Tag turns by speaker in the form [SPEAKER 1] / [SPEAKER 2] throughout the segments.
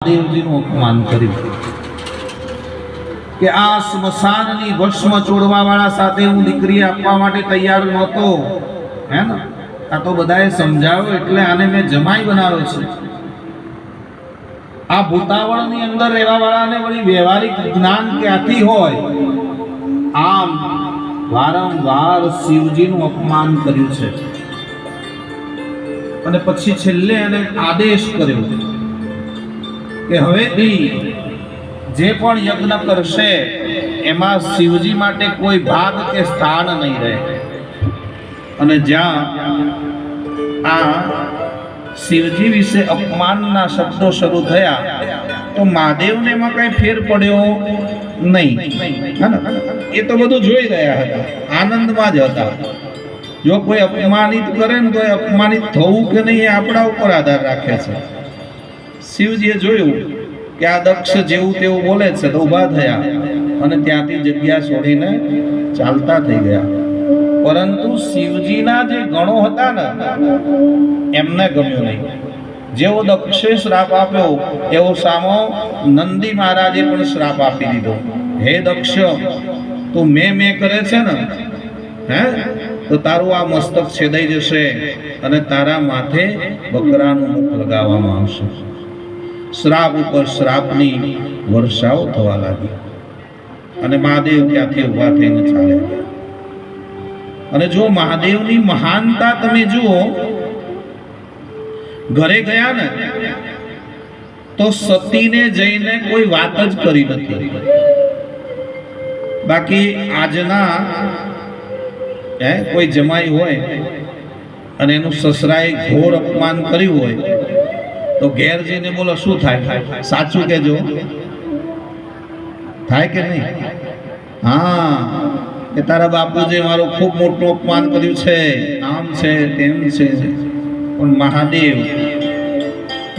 [SPEAKER 1] દેવજીનું અપમાન કર્યું કે આ સ્મશાનની ભસ્મ ચોડવા વાળા સાથે હું દીકરી આપવા માટે તૈયાર નહોતો, હે ને? આ તો બધાએ સમજાવ્યો એટલે આને મેં જમાઈ બનાવ્યો છે. આ ભૂતાવળની અંદર રહેવા વાળાને વળી વ્યવહારિક જ્ઞાન ક્યાંથી હોય? આમ વારંવાર શિવજીનું અપમાન કર્યું છે. અને પછી છેલ્લે એને આદેશ કર્યો કે હવેથી જે પણ યજ્ઞ કરશે એમાં શિવજી માટે કોઈ ભાગ કે સ્થાન નહીં રહે. અને જ્યાં આ શિવજી વિશે અપમાનના શબ્દો શરૂ થયા તો મહાદેવને એમાં કઈ ફેર પડ્યો નહીં. એ તો બધું જોઈ રહ્યા હતા, આનંદમાં જ હતા. જો કોઈ અપમાનિત કરે ને તો એ અપમાનિત થવું કે નહીં એ આપણા ઉપર આધાર રાખે છે. શિવજીએ જોયું કે આ દક્ષ જેવું તેવું બોલે છે તો ઊભા થયા અને ત્યાંથી જગ્યા છોડીને ચાલતા થઈ ગયા. પરંતુ શિવજીના જે ગણો હતા ને એમને ગમ્યું નહીં. જેવો દક્ષે શ્રાપ આપ્યો એવો સામો નંદી મહારાજે પણ શ્રાપ આપી દીધો. હે દક્ષ, તું મેં કરે છે ને, હે, તો તારું આ મસ્તક છેદાઈ જશે અને તારા માથે બકરાનું મુખ લગાવવામાં આવશે. શ્રાપ ઉપર શ્રાપની વર્ષાઓ થવા લાગી અને મહાદેવ ત્યાંથી ઊભા થઈને ચાલે ગયા. અને જો મહાદેવની મહાનતા તમે જુઓ, ઘરે ગયા ને તો સતીને જઈને કોઈ વાત જ કરી નથી. બાકી આજના કોઈ જમાઈ હોય અને એનું સસરાએ ઘોર અપમાન કર્યું હોય તો ઘેર જઈને બોલો શું થાય? સાચું કેજો, થાય કે નહીં? હા, કે તારા બાપુજી મારું ખૂબ મોટું અપમાન કર્યું છે, આમ છે તેમ છે. પણ મહાદેવ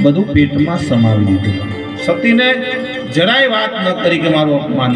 [SPEAKER 1] બધું પેટમાં સમાવી દીધું. સતીને જરાય વાત ન કરી કે મારું અપમાન